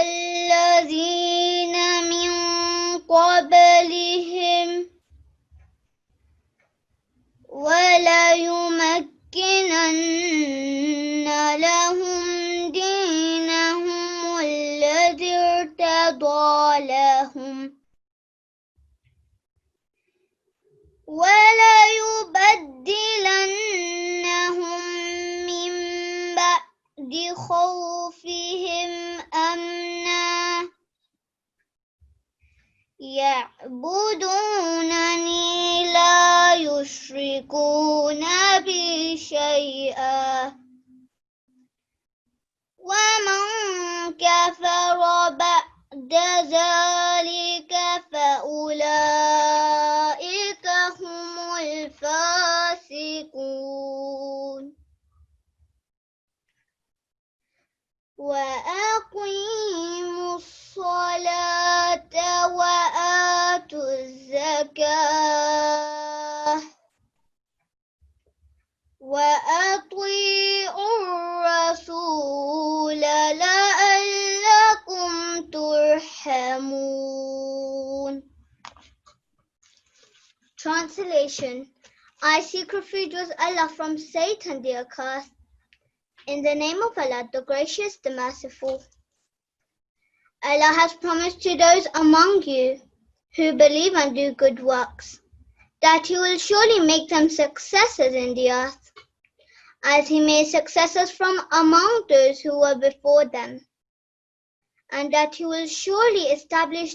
الذين من قبلهم وليمكنن لهم دينهم الذي ارتضى لهم وليبدلنهم من بعد خوفهم أمنا يعبدونني لا يشركون بي شيئا ومن كفر بعد ذلك فأولئك هم الفاسقون وأقيموا الصلاة وآتوا الزكاة وأطيعوا الرسول لعلكم ترحمون. Translation. I seek refuge with Allah from Satan the accursed. In the name of Allah, the Gracious, the Merciful. Allah has promised to those among you who believe and do good works that He will surely make them successors in the earth, as He made successors from among those who were before them, and that He will surely establish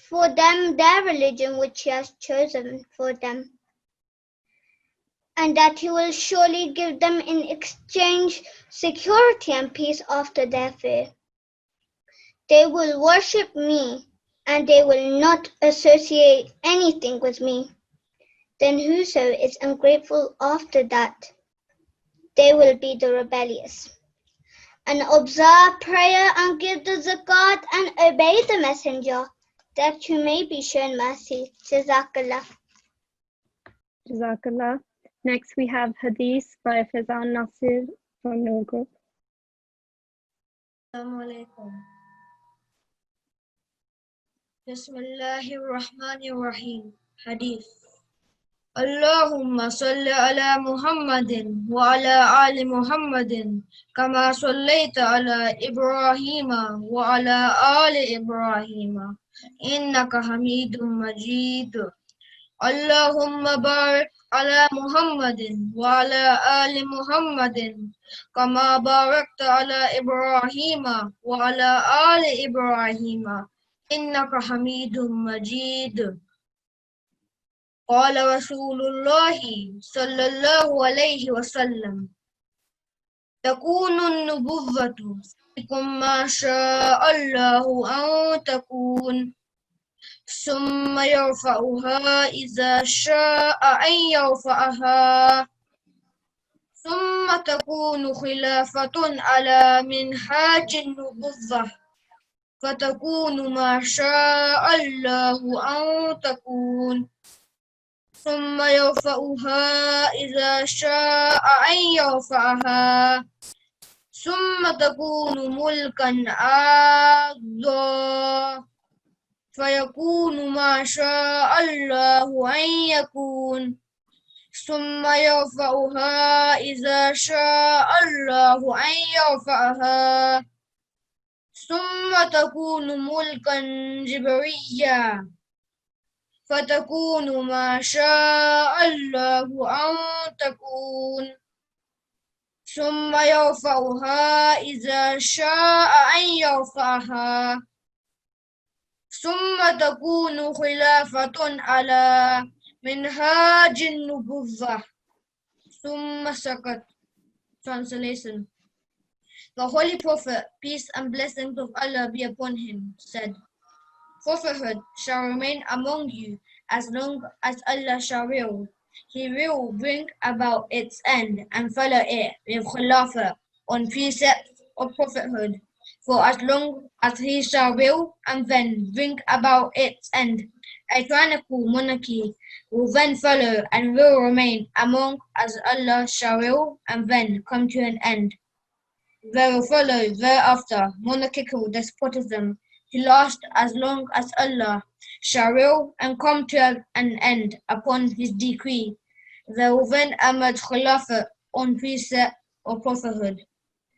for them their religion which He has chosen for them, and that He will surely give them in exchange security and peace after their fear. They will worship me, and they will not associate anything with me. Then whoso is ungrateful after that, they will be the rebellious. And observe prayer and give the zakat and obey the messenger, that you may be shown mercy. Jazakallah. Jazakallah. Next we have Hadith by Fazan Nasir from Noor Group. Assalamu alaikum. Bismillahirrahmanirrahim. Hadith. Allahumma salli ala Muhammadin wa ala ali Muhammadin kama sallaita ala Ibrahima wa ala ali Ibrahima innaka Hamidum Majid. Allahumma barik ala Muhammadin wa ala ali Muhammadin kama barakta ala Ibrahima wa ala ali Ibrahima innaka Hamidum Majid. قال رسول الله صلى الله عليه وسلم تكون النبوة فيكم ما شاء الله أن تكون ثم يرفعها إذا شاء أن يرفعها ثم تكون خلافة على منهاج النبوة فتكون ما شاء الله أن تكون ثم يرفعها إذا شاء أن يرفعها ثم تكون ملكا عاضا فيكون ما شاء الله أن يكون ثم يرفعها إذا شاء الله أن يرفعها ثم تكون ملكا جبريا فتكون ما شاء الله أن تكون ثم يرفعها إذا شاء أن يرفعها ثم تكون خلافة على منهاج النبوة ثم سكت. Translation. The Holy Prophet, peace and blessings of Allah be upon him, said, Prophethood shall remain among you as long as Allah shall will. He will bring about its end and follow it with Khilafat on precepts of prophethood for as long as He shall will, and then bring about its end. A tyrannical monarchy will then follow and will remain among as Allah shall will, and then come to an end. There will follow thereafter monarchical despotism to last as long as Allah shall will and come to an end upon His decree. There will then emerge Khilafat on precept or prophethood.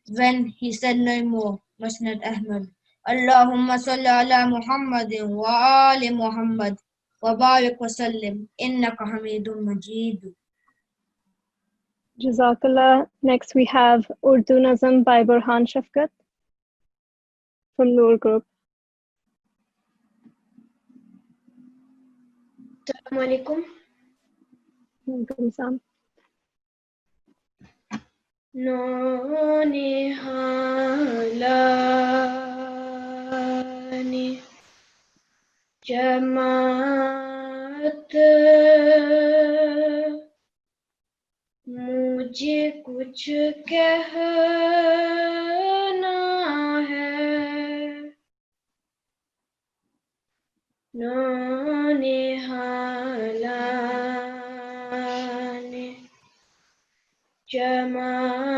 Then he said no more. Musnad Ahmad. Allahumma salli ala Muhammadin wa ali Muhammad wa barik wa sallim. Innaka hamidun majid. Jazakallah. Next we have Urdu Nazam by Burhan Shafkat from Noor Group. Assalamu alaikum. Welcome, Sam. Nonihalani जमात मुझे कुछ कहना है नौनिहालाने जमात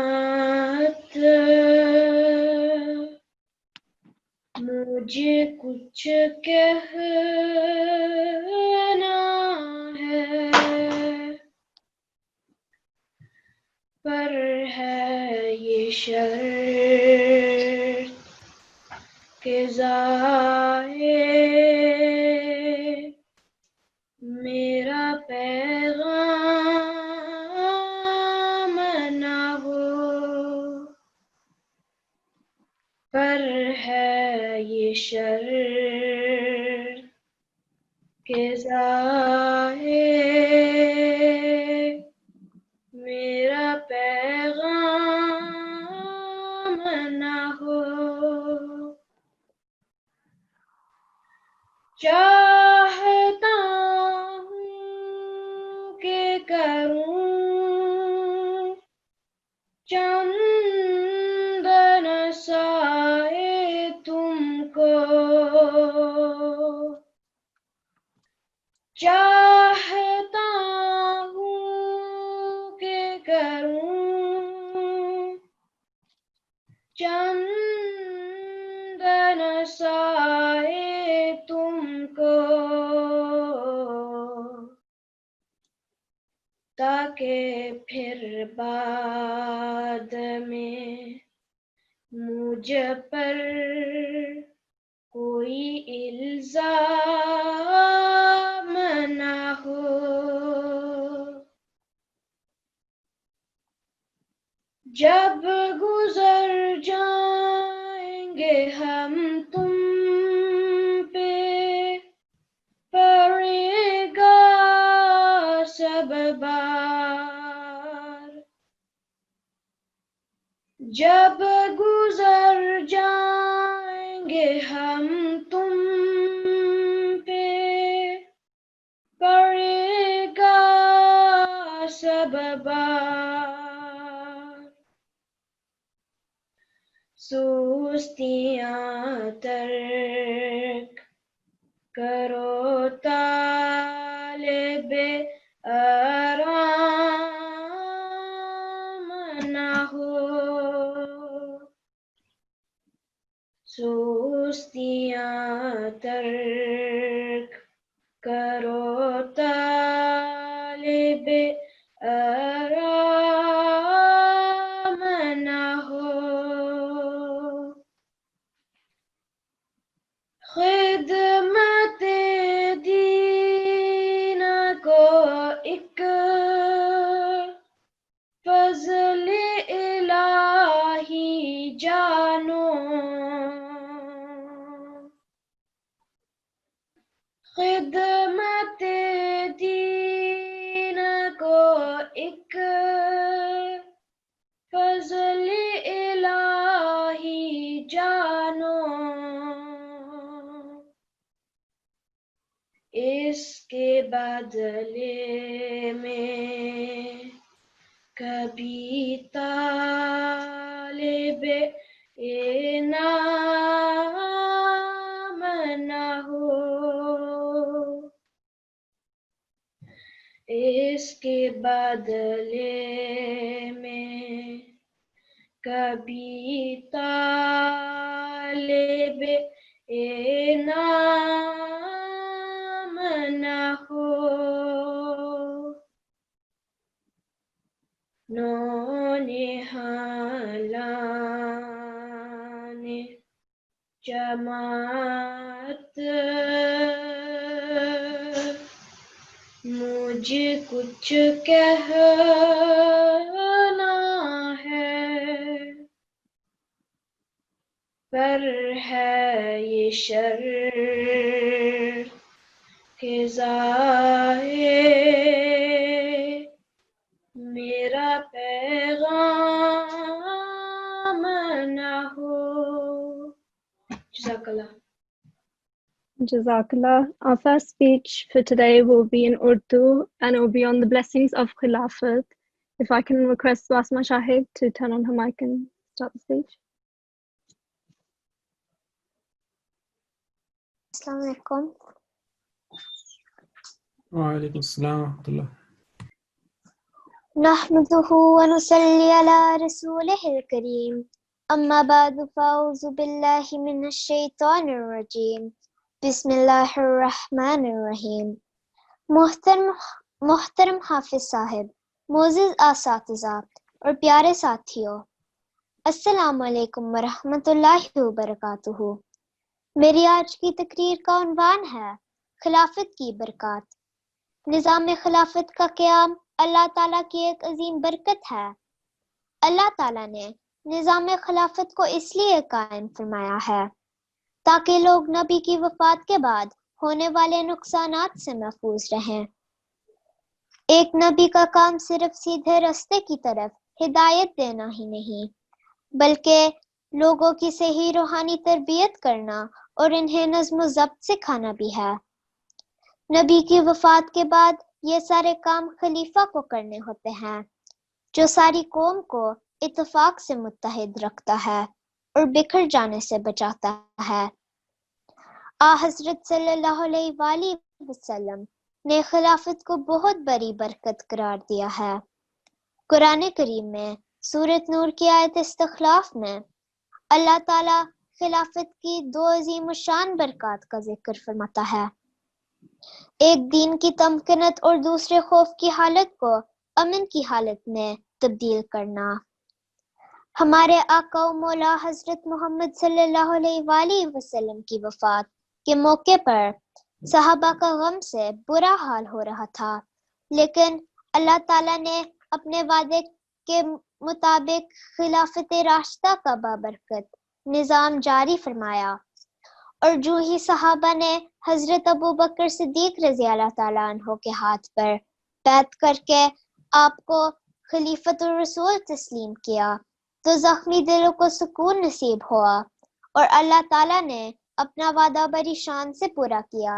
मुझे कुछ कहना है पर है ये शर्त के ज़ाए मेरा पैगाम ना हो पर है ये शर्त के ज़ाए मेरा पैगाम ना हो चाहता हूँ कि करूँ चंदन साए तुमको चाहता हूँ कि करूँ चंदन साए तुमको ताकि फिर बाद में मुझ पर कोई इल्जाम ना हो जब गुजर जाएंगे हम तुम पे पड़ेगा सब बार जब गुजर जाएंगे हम तुम पे पड़ेगा सब बार सुस्तियाँ तर्क करो तालिबे आराम ना हो सुस्तियाँ तर्क करो तालिबे आराम ना हो खिदमत दीन को एक फज़ल इलाही जानो खिदमत दीन को एक फज़ल इलाही जानो इसके बदले में कभी तालिबे इनाम ना हो इसके बदले में कभी तालिब नाम न हो नौनिहालाने जमात मुझे कुछ कहना है पर है ये शर्त के ज़ाहे मेरा पैगाम न हो जज़ाकल्लाह Jazakallah. Our first speech for today will be in Urdu and it will be on the blessings of Khilafat. If I can request Wasma Shahid to turn on her mic and start the speech. Assalamu alaikum. وعليكم السلام ورحمة الله. نحمده ونصلي على رسوله الكريم أما بعد فأعوذ بالله من الشيطان الرجيم بسم الله الرحمن الرحیم. محترم حافظ صاحب، معزز اساتذہ اور پیارے ساتھیوں، السلام علیکم ورحمۃ اللہ وبرکاتہ۔ میری آج کی تقریر کا عنوان ہے خلافت کی برکات۔ نظام خلافت کا قیام اللہ تعالیٰ کی ایک عظیم برکت ہے۔ اللہ تعالیٰ نے نظام خلافت کو اس لیے قائم فرمایا ہے تاکہ لوگ نبی کی وفات کے بعد ہونے والے نقصانات سے محفوظ رہیں۔ ایک نبی کا کام صرف سیدھے راستے کی طرف ہدایت دینا ہی نہیں، بلکہ لوگوں کی صحیح روحانی تربیت کرنا اور انہیں نظم و ضبط سکھانا بھی ہے۔ نبی کی وفات کے بعد یہ سارے کام خلیفہ کو کرنے ہوتے ہیں، جو ساری قوم کو اتفاق سے متحد رکھتا ہے اور بکھر جانے سے بچاتا ہے۔ حضرت صلی اللہ علیہ وآلہ وسلم نے خلافت کو بہت بڑی برکت قرار دیا ہے۔ قرآن کریم میں سورۃ نور کی آیت استخلاف میں اللہ تعالیٰ خلافت کی دو عظیم الشان برکات کا ذکر فرماتا ہے، ایک دین کی تمکنت اور دوسرے خوف کی حالت کو امن کی حالت میں تبدیل کرنا۔ ہمارے آقا و مولا حضرت محمد صلی اللہ علیہ وآلہ وسلم کی وفات کے موقع پر صحابہ کا غم سے برا حال ہو رہا تھا، لیکن اللہ تعالیٰ نے اپنے وعدے کے مطابق خلافت راشدہ کا بابرکت نظام جاری فرمایا، اور جو ہی صحابہ نے حضرت ابو بکر صدیق رضی اللہ تعالیٰ عنہ کے ہاتھ پر بیعت کر کے آپ کو خلیفۃ الرسول تسلیم کیا تو زخمی دلوں کو سکون نصیب ہوا، اور اللہ تعالیٰ نے اپنا وعدہ بڑی شان سے پورا کیا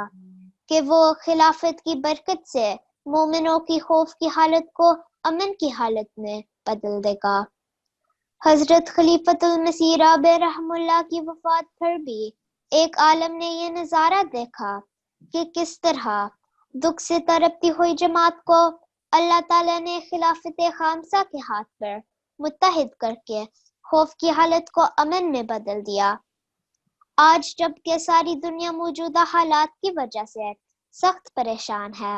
کہ وہ خلافت کی برکت سے مومنوں کی خوف کی حالت کو امن کی حالت میں بدل دے گا۔ حضرت خلیفۃ المسیح رابع رحم اللہ کی وفات پر بھی ایک عالم نے یہ نظارہ دیکھا کہ کس طرح دکھ سے تڑپتی ہوئی جماعت کو اللہ تعالیٰ نے خلافت خامسہ کے ہاتھ پر متحد کر کے خوف کی حالت کو امن میں بدل دیا۔ آج جب کہ ساری دنیا موجودہ حالات کی وجہ سے سخت پریشان ہے،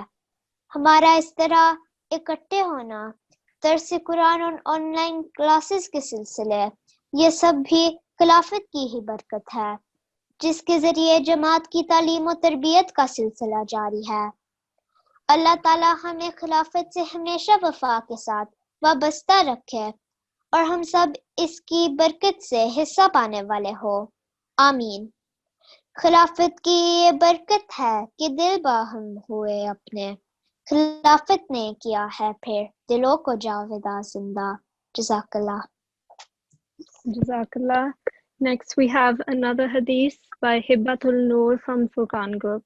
ہمارا اس طرح اکٹھے ہونا، درس قرآن اور آن لائن کلاسز کے سلسلے، یہ سب بھی خلافت کی ہی برکت ہے، جس کے ذریعے جماعت کی تعلیم و تربیت کا سلسلہ جاری ہے۔ اللہ تعالیٰ ہمیں خلافت سے ہمیشہ وفا کے ساتھ وابستہ رکھے اور ہم سب اس کی برکت سے حصہ پانے والے ہو، آمین۔ خلافت کی یہ برکت ہے کہ دل باہم ہوئے اپنے، خلافت نے کیا ہے پھر دلوں کو جاویدہ زندہ۔ جزاک اللہ۔ Jazakallah. Next we have another hadith by Hibbatul Noor from Furqan Group.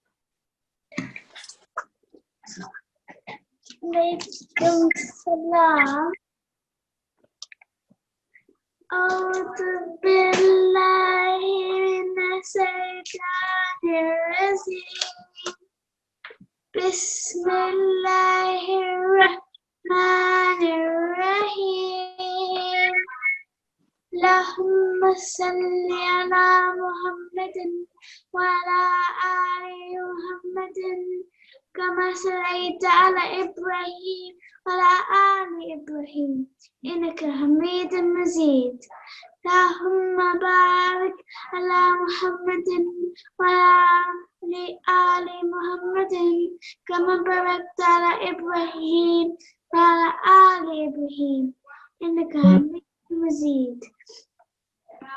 Alaikum salam. A'udhu billahi minash shaitanir rajim. Bismillahir rahmanir rahim. اللهم صل على محمد وعلى آل محمد كما صليت على إبراهيم وعلى آل إبراهيم إنك حميد مجيد اللهم بارك على محمد وعلى آل محمد كما باركت على إبراهيم وعلى آل إبراهيم إنك حميد مجيد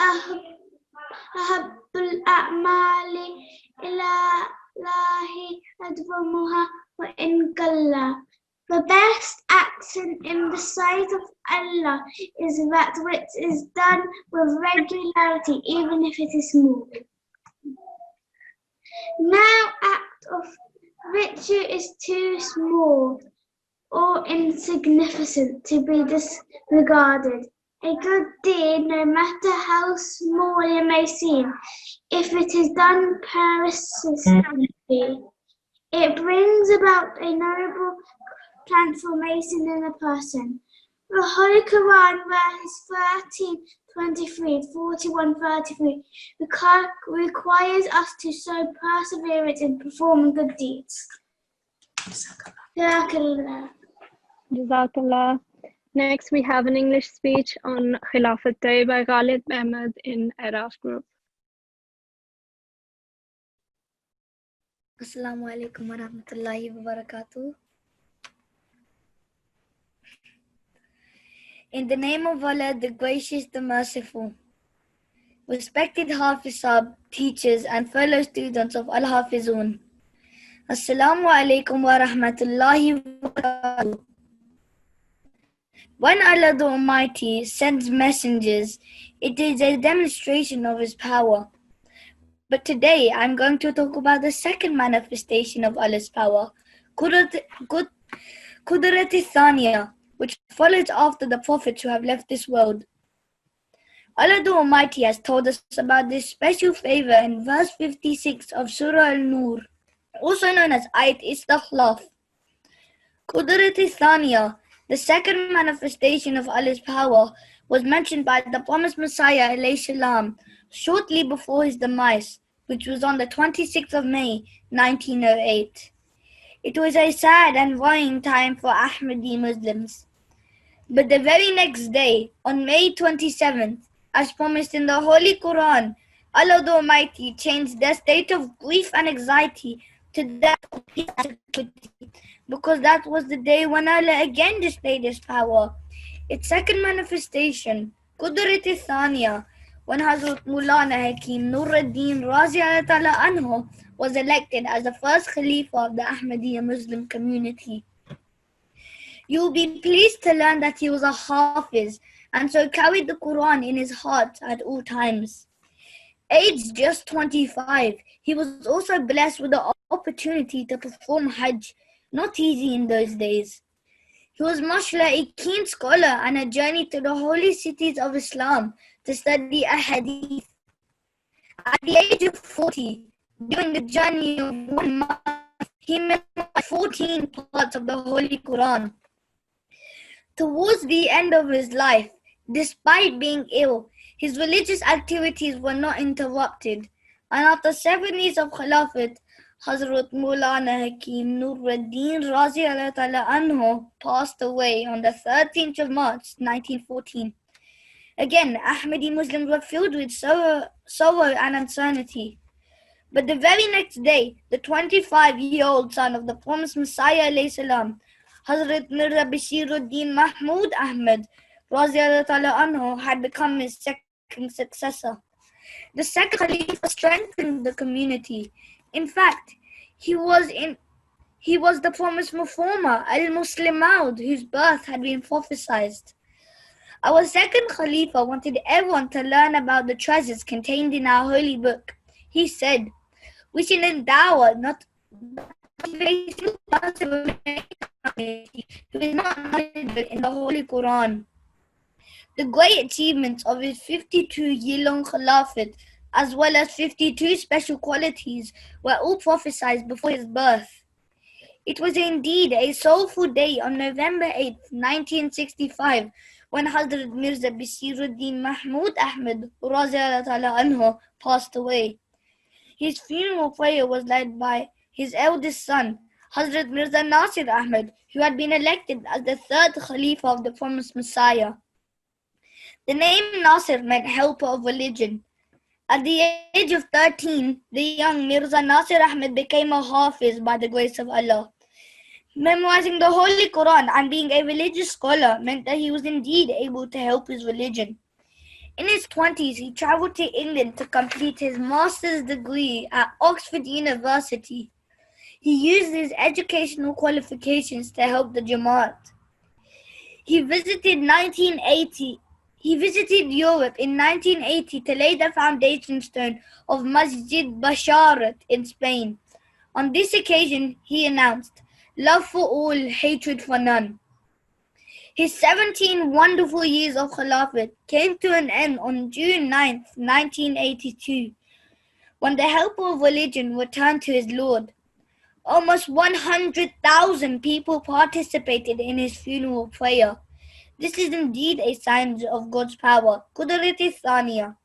أحب الأعمال إلى الله أدومها وإن قل. The best action in the sight of Allah is that which is done with regularity, even if it is small. No act of virtue is too small or insignificant to be disregarded. A good deed, no matter how small it may seem, if it is done persistently, it brings about a noble transformation in a person. The Holy Quran, verses 41-33, requires us to show perseverance in performing good deeds. Jazakallah. Next, we have an English speech on Khilafat Day by Ghalib Ahmed in Araf Group. Assalamu alaikum wa rahmatullahi wa barakatuh. In the name of Allah, the Gracious, the Merciful. Respected Hafizab, teachers and fellow students of Al-Hafizoon. Assalamu alaikum wa rahmatullahi wa barakatuh. When Allah the Almighty sends messengers, it is a demonstration of His power. But today I'm going to talk about the second manifestation of Allah's power, Qudrat Thaniya, which follows after the prophets who have left this world. Allah the Almighty has told us about this special favor in verse 56 of Surah Al-Nur, also known as Ayat Istikhlaf. Qudrat Thaniya, the second manifestation of Allah's power, was mentioned by the promised Messiah alayhi salam shortly before his demise, which was on the 26th of May, 1908. It was a sad and worrying time for Ahmadi Muslims. But the very next day, on May 27th, as promised in the Holy Quran, Allah the Almighty changed their state of grief and anxiety to that of peace and security, because that was the day when Allah again displayed His power. Its second manifestation, Qudrat Thaniya, when Hazrat Maulana Hakim Nuruddin Razi anhu was elected as the first Khalifa of the Ahmadiyya Muslim community. You will be pleased to learn that he was a Hafiz and so carried the Quran in his heart at all times. Aged just 25, he was also blessed with the opportunity to perform Hajj, not easy in those days. He was mashallah a keen scholar and a journey to the holy cities of Islam to study a hadith. At the age of 40, during the journey of 1 month, he memorized 14 parts of the Holy Quran. Towards the end of his life, despite being ill, his religious activities were not interrupted, and after 7 years of Khilafat, Hazrat Maulana Hakim Nuruddin Razi anhu passed away on the 13th of March 1914. Again, Ahmadi Muslims were filled with sorrow and uncertainty. But the very next day, the 25-year-old son of the promised Messiah alayhi salam, Hazrat Mirza Bashiruddin Mahmud Ahmad Razi anhu, had become his second successor. The second Khalifa strengthened the community. In fact, he was the promised reformer, Al-Muslim Maud, whose birth had been prophesied. Our second Khalifa wanted everyone to learn about the treasures contained in our holy book. He said, "We should endow not a single person who is not knowledgeable in the Holy Quran." The great achievements of his 52-year-long Khilafat, as well as 52 special qualities, were all prophesied before his birth. It was indeed a soulful day on November 8th, 1965, when Hazrat Mirza Basiruddin Mahmud Ahmed anhu passed away. His funeral prayer was led by his eldest son, Hazrat Mirza Nasir Ahmed, who had been elected as the third Khalifa of the promised Messiah. The name Nasir meant helper of religion. At the age of 13, the young Mirza Nasir Ahmed became a Hafiz by the grace of Allah. Memorizing the Holy Quran and being a religious scholar meant that he was indeed able to help his religion. In his 20s, he travelled to England to complete his master's degree at Oxford University. He used his educational qualifications to help the Jamaat. He visited Europe in 1980 to lay the foundation stone of Masjid Basharat in Spain. On this occasion, he announced, "Love for all, hatred for none." His 17 wonderful years of Khilafat came to an end on June 9th, 1982, when the helper of religion returned to his Lord. Almost 100,000 people participated in his funeral prayer. This is indeed a sign of God's power, Qudrat-e-Thaniya.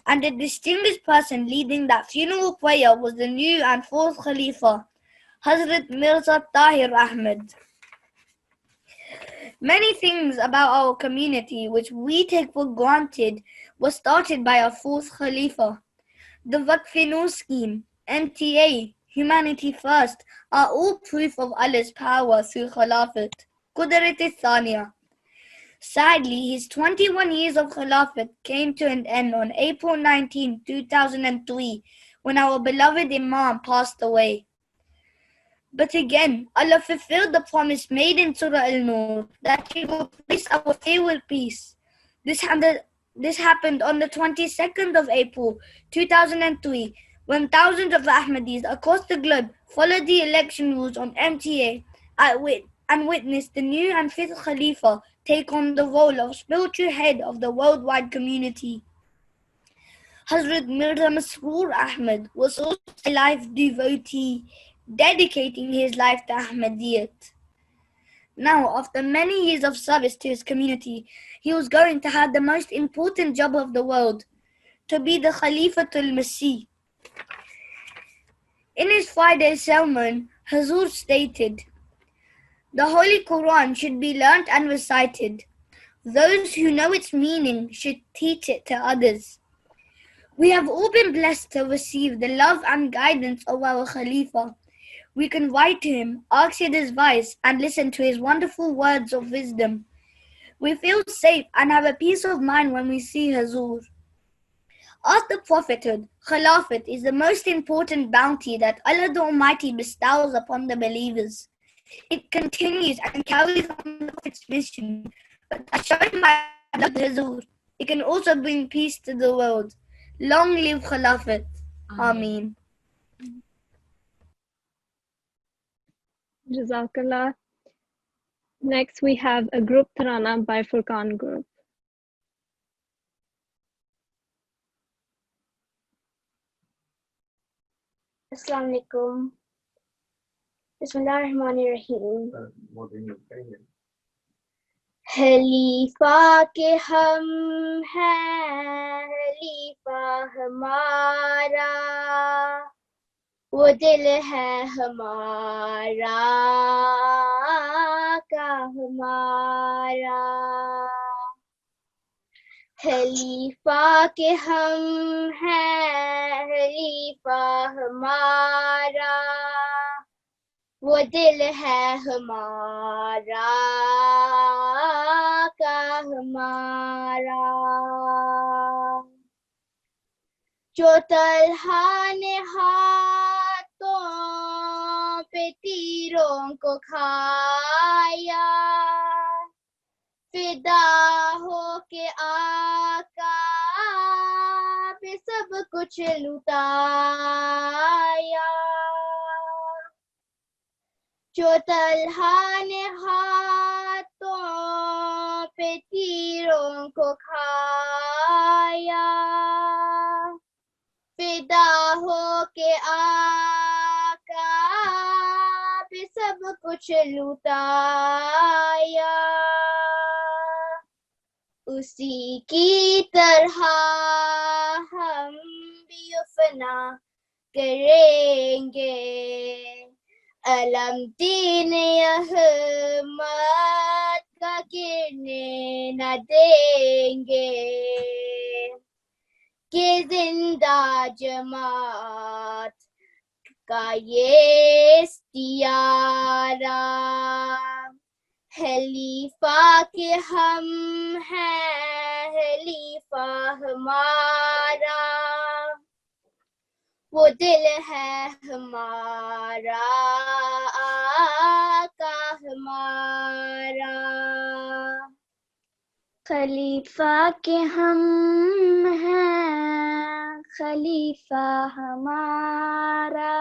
And the distinguished person leading that funeral prayer was the new and fourth Khalifa, Hazrat Mirza Tahir Ahmed. Many things about our community which we take for granted were started by our fourth Khalifa. The Waqf-e-Noor scheme, NTA, Humanity First, are all proof of Allah's power through Khilafat, Qudrat-e-Thaniya. Sadly, his 21 years of Khilafat came to an end on April 19, 2003, when our beloved Imam passed away. But again, Allah fulfilled the promise made in Surah Al-Nur that He will place our fear with peace. This happened on the 22nd of April 2003, when thousands of Ahmadis across the globe followed the election rules on MTA and witnessed the new and fifth Khalifa take on the role of spiritual head of the worldwide community. Hazrat Mirza Masroor Ahmed was also a life devotee, dedicating his life to Ahmadiyyat. Now, after many years of service to his community, he was going to have the most important job of the world, to be the Khalifatul Masih. In his Friday sermon, Hazur stated, "The Holy Quran should be learnt and recited. Those who know its meaning should teach it to others." We have all been blessed to receive the love and guidance of our Khalifa. We can write to him, ask his advice, and listen to his wonderful words of wisdom. We feel safe and have a peace of mind when we see Hazur. After prophethood, Khilafat is the most important bounty that Allah the Almighty bestows upon the believers. It continues and carries on the Prophet's mission, but as shown by Hazur, it can also bring peace to the world. Long live Khilafat. Ameen. Jazakallah. Next, we have a group Tarana by Furqan Group. Assalamu alaikum. Bismillahirrahmanirrahim. खलीफा के हम हैं खलीफा हमारा वो दिल है हमारा का हमारा खलीफा के हम हैं खलीफा हमारा वो दिल है हमारा का हमारा जो तलहा ने हाथों पे तीरों को खाया फिदा हो के आका पे सब कुछ लुटाया जो तलहा ने हाथों पे तीरों को खाया फिदा हो के आका पे कुछ लुटाया उसी की तरह हम भी फना करेंगे अलम दीन यह मत का गिरने न देंगे कि जिंदा जमात का ये इस्तियारा खलीफा के हम हैं खलीफा हमारा वो दिल है हमारा आका हमारा खलीफा के हम हैं खलीफा हमारा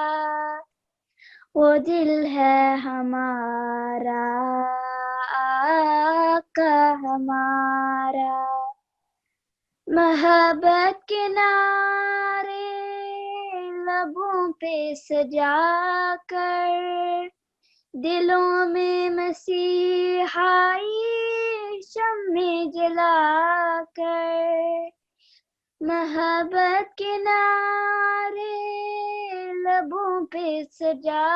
वो दिल है हमारा आका हमारा मोहब्बत के नारे लबों पे सजा कर दिलों में मसीहाई शम्मे जलाकर मोहब्बत के नारे लबों पे सजा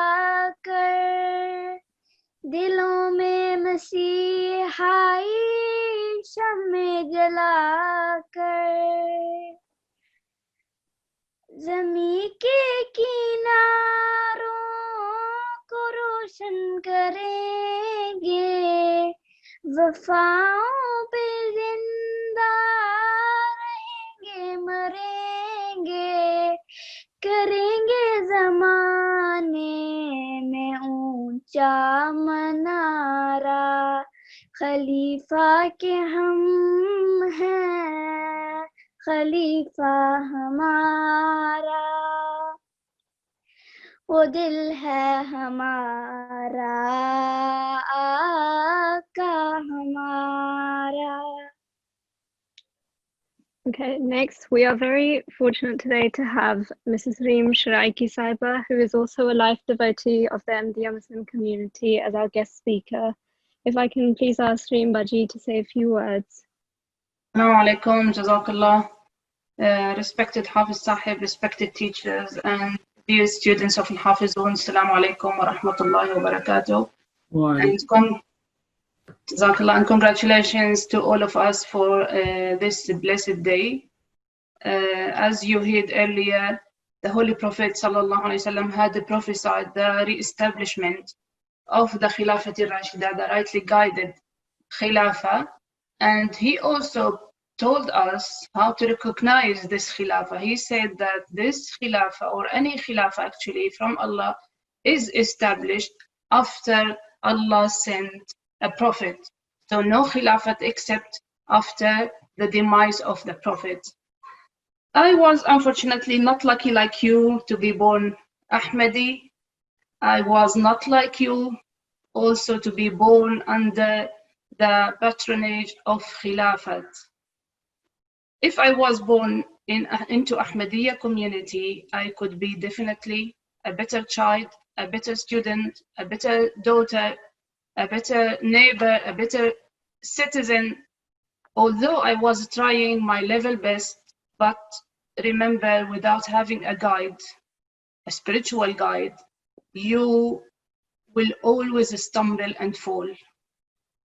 कर दिलों में मसीहाई शम्मे जलाकर ज़मीं के किनारों को रोशन करेंगे वफ़ाओं पे जिंदा रहेंगे मरेंगे करेंगे ज़माने में ऊंचा मनारा खलीफा के हम हैं खलीफा हमारा वो दिल है हमारा आका हमारा. Okay, next, we are very fortunate today to have Mrs. Reem Sharaiki Saiba, who is also a life devotee of the Ahmadiyya Muslim community, as our guest speaker. If I can please ask Reem Baji to say a few words. Assalamu alaikum, jazakallah. Respected Hafiz Sahib, respected teachers, and dear students of Al-Hafizoon, Assalamu alaikum wa rahmatullahi wa barakatuh. Jazakallah, and congratulations to all of us for this blessed day. As you heard earlier, the Holy Prophet sallallahu alaihi wasallam had prophesied the re-establishment of the Khilafat al-Rashida, the rightly guided Khilafah, and he also told us how to recognize this Khilafah. He said that this Khilafah, or any Khilafah actually from Allah, is established after Allah sent a prophet. So no Khilafat except after the demise of the prophet. I was unfortunately not lucky like you to be born Ahmadi. I was not like you also to be born under the patronage of Khilafat. If I was born into Ahmadiyya community, I could be definitely a better child, a better student, a better daughter, a better neighbor, a better citizen, although I was trying my level best. But remember, without having a guide, a spiritual guide, you will always stumble and fall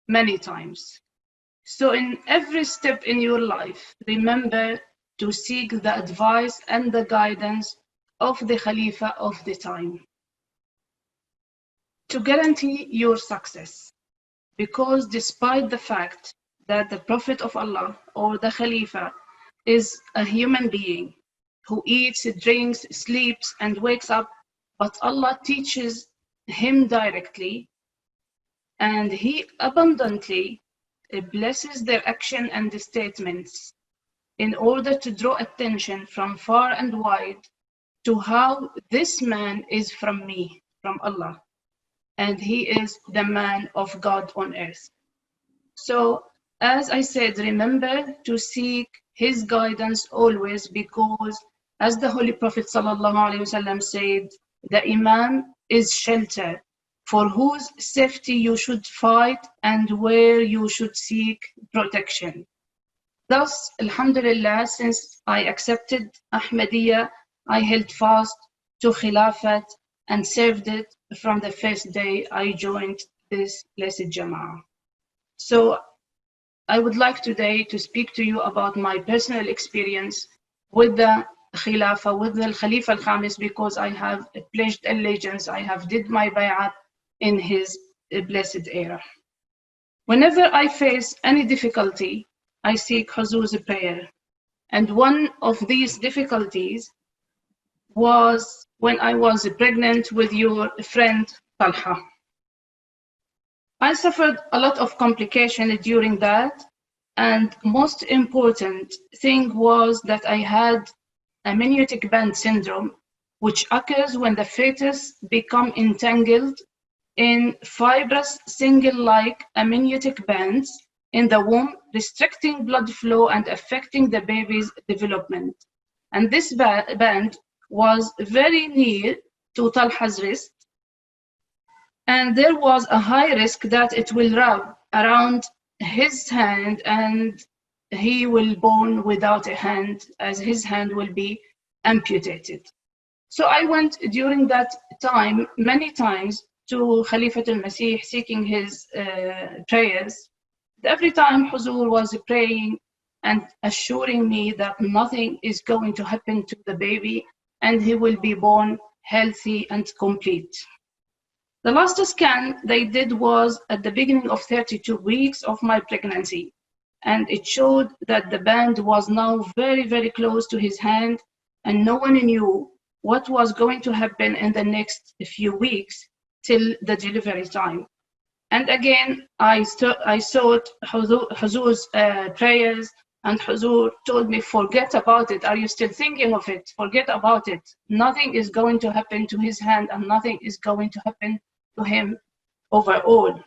many times. So in every step in your life, remember to seek the advice and the guidance of the Khalifa of the time to guarantee your success. Because despite the fact that the Prophet of Allah or the Khalifa is a human being who eats, drinks, sleeps, and wakes up, but Allah teaches him directly, and He abundantly blesses their action and the statements in order to draw attention from far and wide to how this man is from me, from Allah, and he is the man of God on earth. So, as I said, remember to seek his guidance always, because as the Holy Prophet ﷺ said, the Imam is shelter for whose safety you should fight and where you should seek protection. Thus, Alhamdulillah, since I accepted Ahmadiyya, I held fast to Khilafat and served it from the first day I joined this blessed Jama'ah. So I would like today to speak to you about my personal experience with the Khilafah, with the Khalifa al-Khamis, because I have pledged allegiance, I have did my bay'at in his blessed era. Whenever I face any difficulty, I seek Huzur's prayer. And one of these difficulties was when I was pregnant with your friend Talha. I suffered a lot of complications during that, and most important thing was that I had amniotic band syndrome, which occurs when the fetus become entangled in fibrous single-like amniotic bands in the womb, restricting blood flow and affecting the baby's development. And this band was very near to Talha's wrist, and there was a high risk that it will wrap around his hand and he will born without a hand, as his hand will be amputated. So I went during that time many times to Khalifat al-Masih seeking his prayers. Every time Huzur was praying and assuring me that nothing is going to happen to the baby and he will be born healthy and complete. The last scan they did was at the beginning of 32 weeks of my pregnancy, and it showed that the band was now very, very close to his hand, and no one knew what was going to happen in the next few weeks till the delivery time. And again, I sought Huzur's prayers, and Huzur told me, forget about it. Are you still thinking of it? Forget about it. Nothing is going to happen to his hand, and nothing is going to happen to him overall.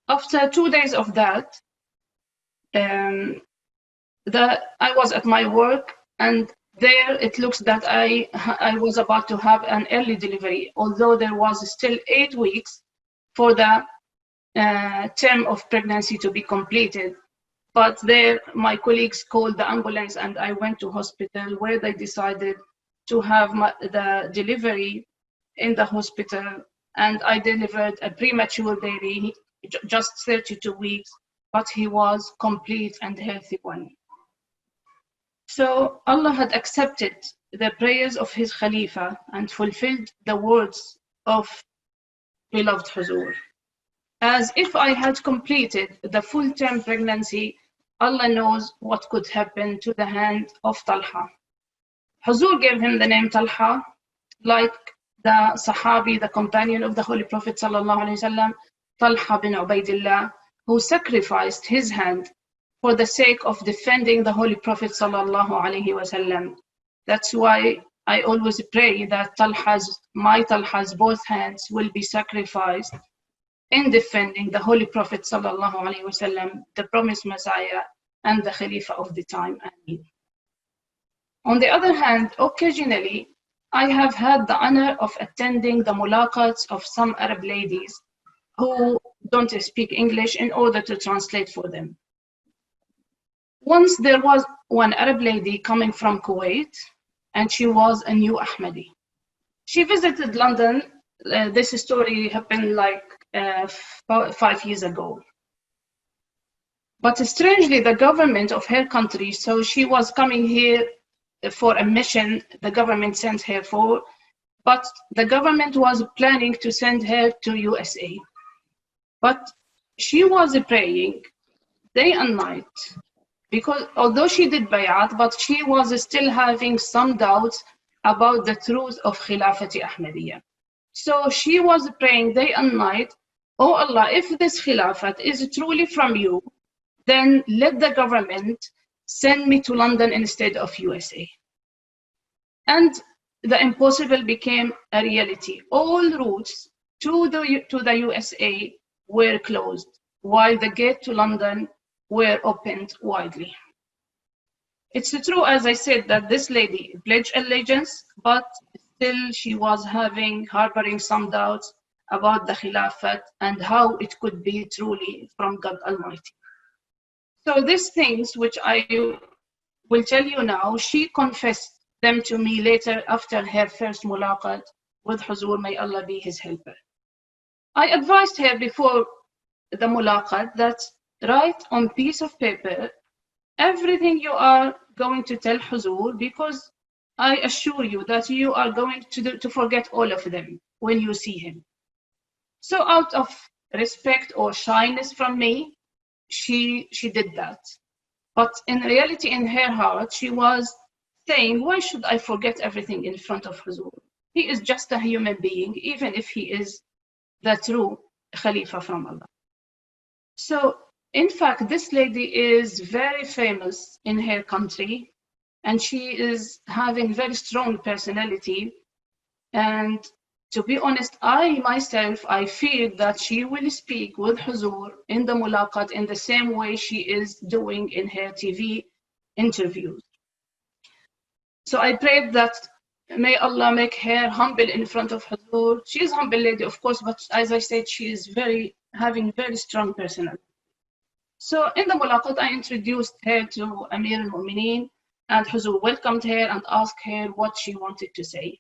After 2 days of that, I was at my work, and there it looks that I was about to have an early delivery, although there was still 8 weeks for the term of pregnancy to be completed. But there, my colleagues called the ambulance, and I went to hospital, where they decided to have the delivery in the hospital, and I delivered a premature baby, just 32 weeks, but he was complete and healthy one. So Allah had accepted the prayers of his Khalifa and fulfilled the words of beloved Huzur. As if I had completed the full-term pregnancy, Allah knows what could happen to the hand of Talha. Huzur gave him the name Talha, like the Sahabi, the companion of the Holy Prophet ﷺ, Talha bin Ubaidillah, who sacrificed his hand for the sake of defending the Holy Prophet ﷺ. That's why I always pray that my Talha's both hands will be sacrificed in defending the Holy Prophet ﷺ, the promised Messiah and the Khalifa of the time. Ameen. On the other hand, occasionally, I have had the honor of attending the mulaqats of some Arab ladies who don't speak English in order to translate for them. Once there was one Arab lady coming from Kuwait, and she was a new Ahmadi. She visited London. This story happened like 5 years ago. But strangely, the government of her country, so she was coming here for a mission the government sent her for, but the government was planning to send her to USA. But she was praying day and night, because although she did bay'at, but she was still having some doubts about the truth of Khilafat Ahmadiyya. So she was praying day and night, oh Allah, if this Khilafat is truly from you, then let the government send me to London instead of USA. And the impossible became a reality. All routes to the USA were closed, while the gate to London were opened widely. It's true, as I said, that this lady pledged allegiance, but still she was harboring some doubts about the Khilafat and how it could be truly from God Almighty. So these things which I will tell you now, she confessed them to me later after her first mulaqat with Huzur, may Allah be his helper. I advised her before the mulaqat that write on piece of paper everything you are going to tell Huzur, because I assure you that you are going to forget all of them when you see him. So out of respect or shyness from me, she did that. But in reality, in her heart, she was saying, why should I forget everything in front of Huzur? He is just a human being, even if he is the true Khalifa from Allah. So, in fact, this lady is very famous in her country, and she is having very strong personality. And to be honest, I myself, I feel that she will speak with Huzur in the mulaqat in the same way she is doing in her TV interviews. So I prayed that may Allah make her humble in front of Huzur. She is a humble lady, of course, but as I said, she is having very strong personality. So in the mulaqat, I introduced her to Amir al-Mu'mineen, and Huzur welcomed her and asked her what she wanted to say.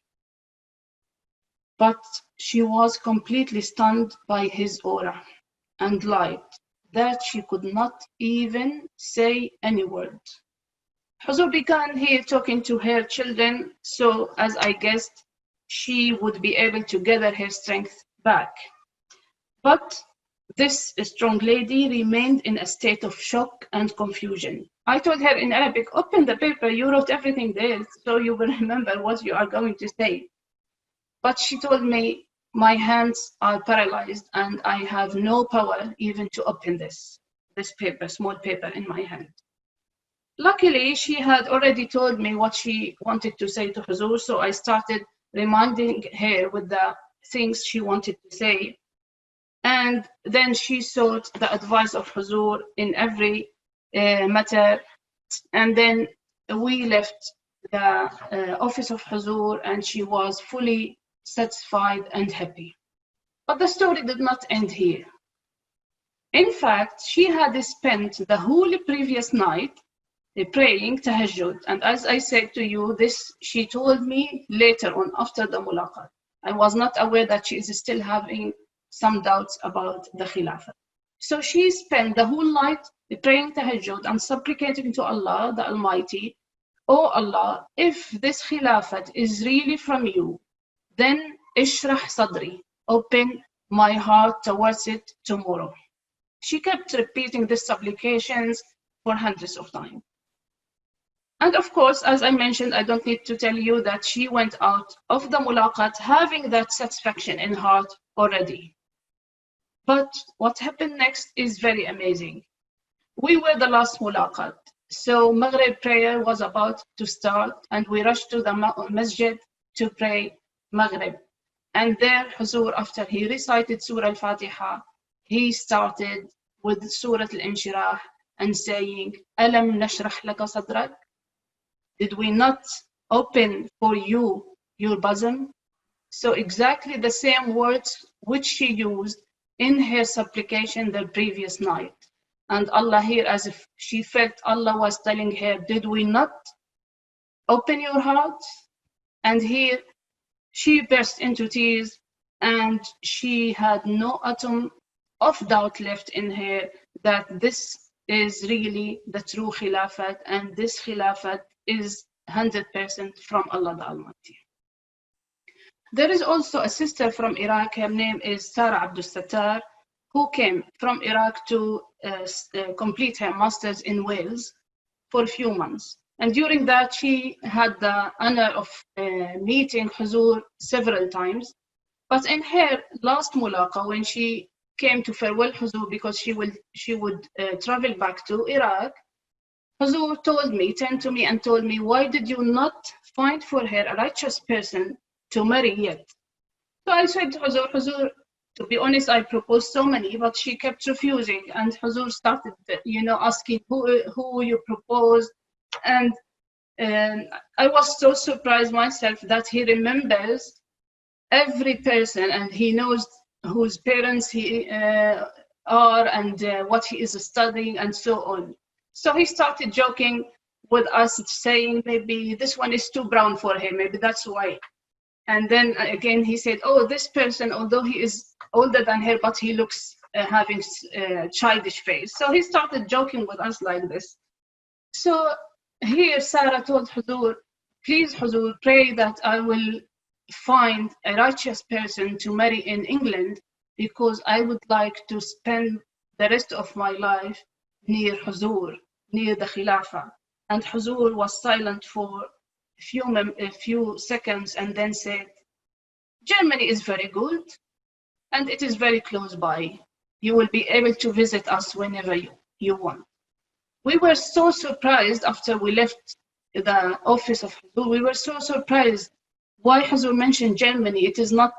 But she was completely stunned by his aura and light, that she could not even say any word. Huzur began here talking to her children, so as I guessed, she would be able to gather her strength back. But this strong lady remained in a state of shock and confusion. I told her in Arabic, open the paper, you wrote everything there, so you will remember what you are going to say. But she told me, my hands are paralyzed and I have no power even to open this paper, small paper in my hand. Luckily, she had already told me what she wanted to say to Huzur, so I started reminding her with the things she wanted to say. And then she sought the advice of Huzur in every matter. And then we left the office of Huzur, and she was fully satisfied and happy. But the story did not end here. In fact, she had spent the whole previous night praying tahajjud. And as I said to you, this she told me later on after the mulaqat. I was not aware that she is still having some doubts about the Khilafat. So she spent the whole night praying tahajjud and supplicating to Allah, the Almighty, Oh Allah, if this Khilafat is really from you, then ishrah sadri, open my heart towards it tomorrow. She kept repeating these supplications for hundreds of times. And of course, as I mentioned, I don't need to tell you that she went out of the mulaqat having that satisfaction in heart already. But what happened next is very amazing. We were the last mulaqat. So Maghrib prayer was about to start, and we rushed to the masjid to pray Maghrib. And there, Huzur, after he recited Surah Al-Fatiha, he started with Surah Al-Inshirah and saying, Alam nashrah laka sadrak? Did we not open for you your bosom? So exactly the same words which she used in her supplication the previous night. And Allah here, as if she felt Allah was telling her, did we not open your heart? And here she burst into tears, and she had no atom of doubt left in her that this is really the true Khilafat, and this Khilafat is 100% from Allah the Almighty. There is also a sister from Iraq, her name is Sarah Abdul Sattar, who came from Iraq to complete her master's in Wales for a few months. And during that, she had the honor of meeting Huzur several times. But in her last mulaqa, when she came to farewell Huzur because she would travel back to Iraq, Huzur turned to me and told me, why did you not find for her a righteous person to marry yet? So I said to Huzur, to be honest, I proposed so many, but she kept refusing. And Huzur started, asking who you proposed. And I was so surprised myself that he remembers every person and he knows whose parents he are and what he is studying and so on. So he started joking with us, saying maybe this one is too brown for him, maybe that's why. And then again he said, oh, this person, although he is older than her, but he looks having childish face. So he started joking with us like this. So here Sarah told Huzur, please Huzur, pray that I will find a righteous person to marry in England, because I would like to spend the rest of my life near Huzur, near the Khilafah. And Huzur was silent for a few seconds and then said, Germany is very good and it is very close by. You will be able to visit us whenever you want. We were so surprised after we left the office of Huzur. We were so surprised why Huzur mentioned Germany. It is not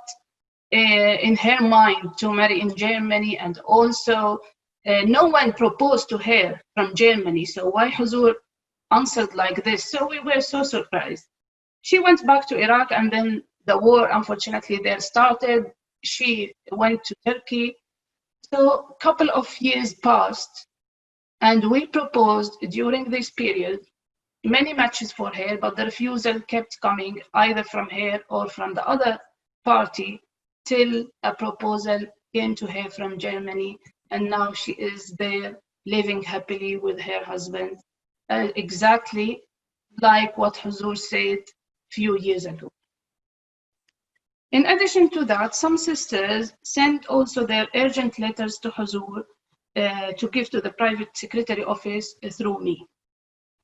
in her mind to marry in Germany, and also no one proposed to her from Germany. So why Huzur answered like this? So we were so surprised. She went back to Iraq, and then the war, unfortunately, there started. She went to Turkey. So a couple of years passed, and we proposed during this period many matches for her, but the refusal kept coming either from her or from the other party, till a proposal came to her from Germany, and now she is there living happily with her husband, exactly like what Huzur said a few years ago. In addition to that, some sisters sent also their urgent letters to Huzur to give to the private secretary office through me.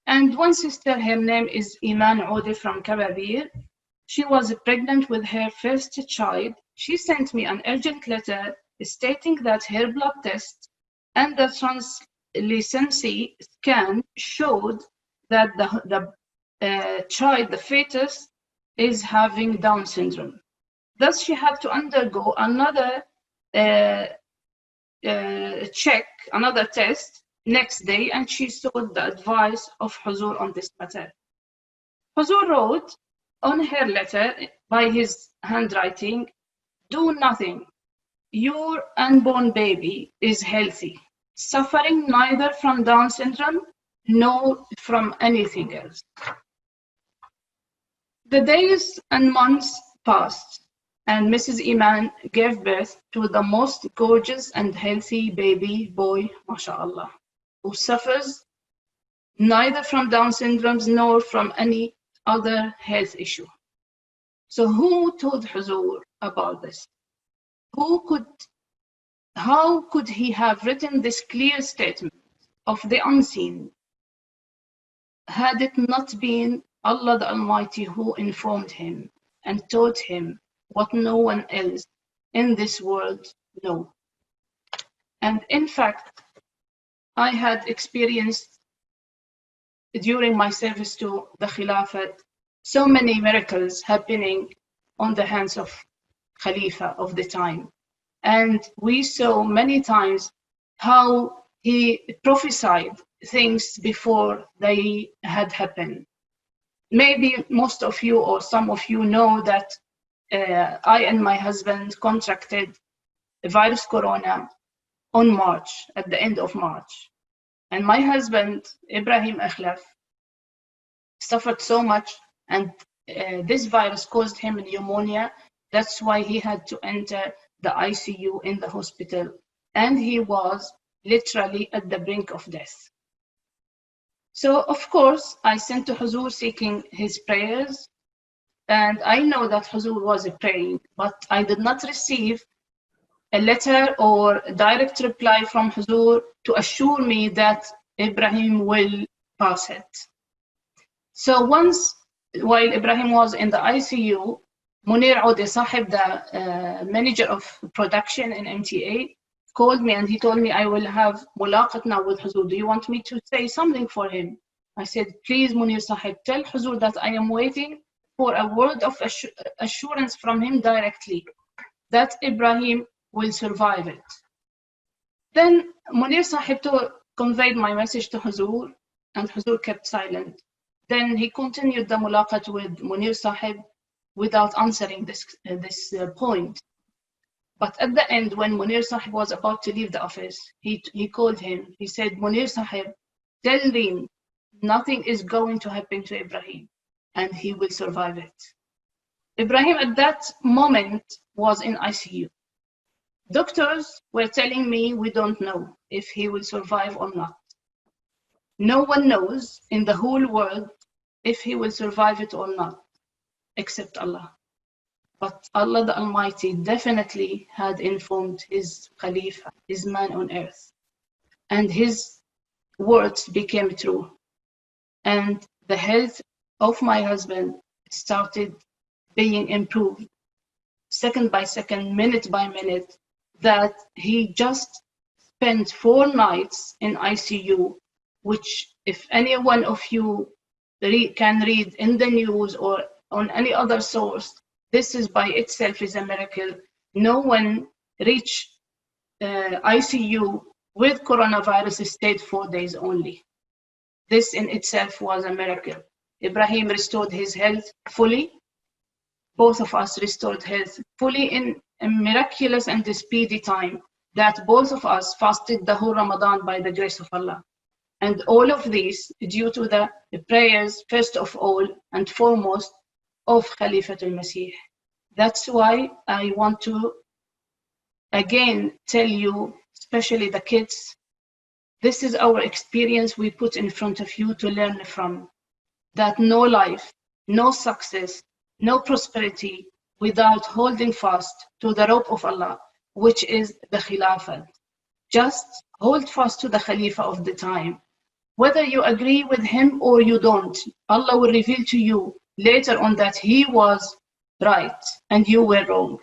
And one sister, her name is Iman Ode from Kababir. She was pregnant with her first child. She sent me an urgent letter stating that her blood test and the translucency scan showed that the child, the fetus, is having Down syndrome. Thus, she had to undergo another check, another test next day, and she sought the advice of Huzur on this matter. Huzur wrote on her letter by his handwriting, do nothing. Your unborn baby is healthy, suffering neither from Down syndrome nor from anything else. The days and months passed, and Mrs. Iman gave birth to the most gorgeous and healthy baby boy, mashallah, who suffers neither from Down syndromes nor from any other health issue. So who told Huzur about this? How could he have written this clear statement of the unseen had it not been Allah the Almighty who informed him and taught him what no one else in this world knows? And in fact, I had experienced during my service to the Khilafat so many miracles happening on the hands of Khalifa of the time. And we saw many times how he prophesied things before they had happened. Maybe most of you or some of you know that I and my husband contracted the virus corona on March, at the end of March. And my husband, Ibrahim Akhlaf, suffered so much, and this virus caused him pneumonia. That's why he had to enter the ICU in the hospital, and he was literally at the brink of death. So, of course, I sent to Huzur seeking his prayers, and I know that Huzur was praying, but I did not receive a letter or a direct reply from Huzur to assure me that Ibrahim will pass it. So once, while Ibrahim was in the ICU, Munir Ode Sahib, the manager of production in MTA, called me and he told me, I will have mulaqat now with Huzur. Do you want me to say something for him? I said, please, Munir Sahib, tell Huzur that I am waiting for a word of assurance from him directly, that Ibrahim will survive it. Then Munir Sahib conveyed my message to Huzur, and Huzur kept silent. Then he continued the mulaqat with Munir Sahib without answering this point. But at the end, when Munir Sahib was about to leave the office, he called him. He said, Munir Sahib, tell Reem nothing is going to happen to Ibrahim and he will survive it. Ibrahim at that moment was in ICU. Doctors were telling me we don't know if he will survive or not. No one knows in the whole world if he will survive it or not, except Allah. But Allah the Almighty definitely had informed his Khalifa, his man on earth. And his words became true. And the health of my husband started being improved, second by second, minute by minute, that he just spent 4 nights in ICU, which if any one of you can read in the news or on any other source, this is by itself is a miracle. No one reached ICU with coronavirus, stayed 4 days only. This in itself was a miracle. Ibrahim restored his health fully. Both of us restored health fully in a miraculous and speedy time that both of us fasted the whole Ramadan by the grace of Allah. And all of this due to the prayers, first of all and foremost, of Khalifatul Masih. That's why I want to again tell you, especially the kids, this is our experience we put in front of you to learn from. That no life, no success, no prosperity without holding fast to the rope of Allah, which is the Khilafat. Just hold fast to the Khalifa of the time. Whether you agree with him or you don't, Allah will reveal to you later on that he was right and you were wrong.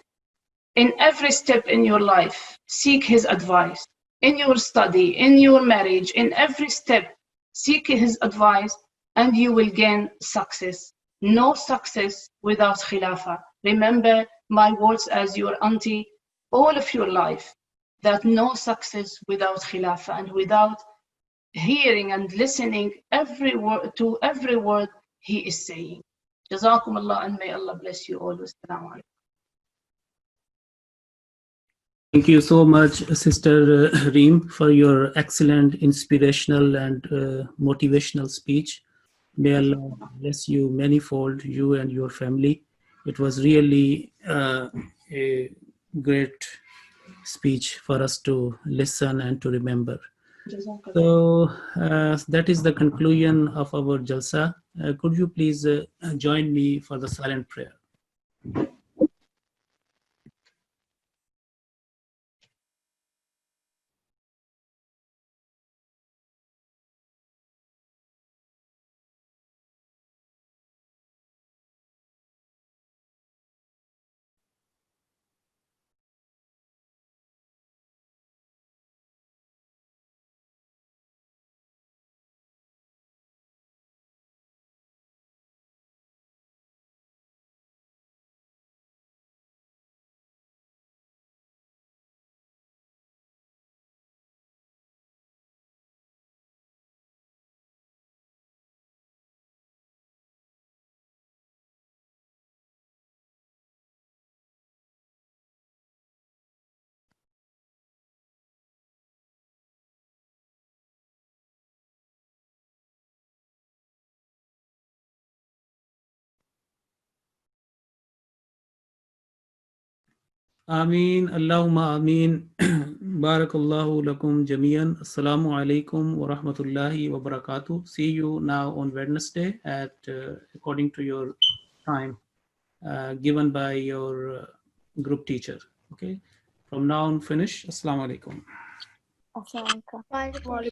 In every step in your life, seek his advice. In your study, in your marriage, in every step, seek his advice and you will gain success. No success without Khilafah. Remember my words as your auntie all of your life, that no success without Khilafah and without hearing and listening to every word he is saying. Jazakum Allah, and may Allah bless you all. Wassalamu alaikum. Thank you so much, Sister Reem, for your excellent, inspirational and motivational speech. May Allah bless you manifold, you and your family. It was really a great speech for us to listen and to remember. So that is the conclusion of our Jalsa. Could you please join me for the silent prayer? Ameen. Allahumma ameen. Barakallahu lakum jamian. Assalamu alaikum wa rahmatullahi wa barakatuh. See you now on Wednesday at according to your time given by your group teacher. Okay. From now on, finish. Assalamu alaikum. Wa alaikum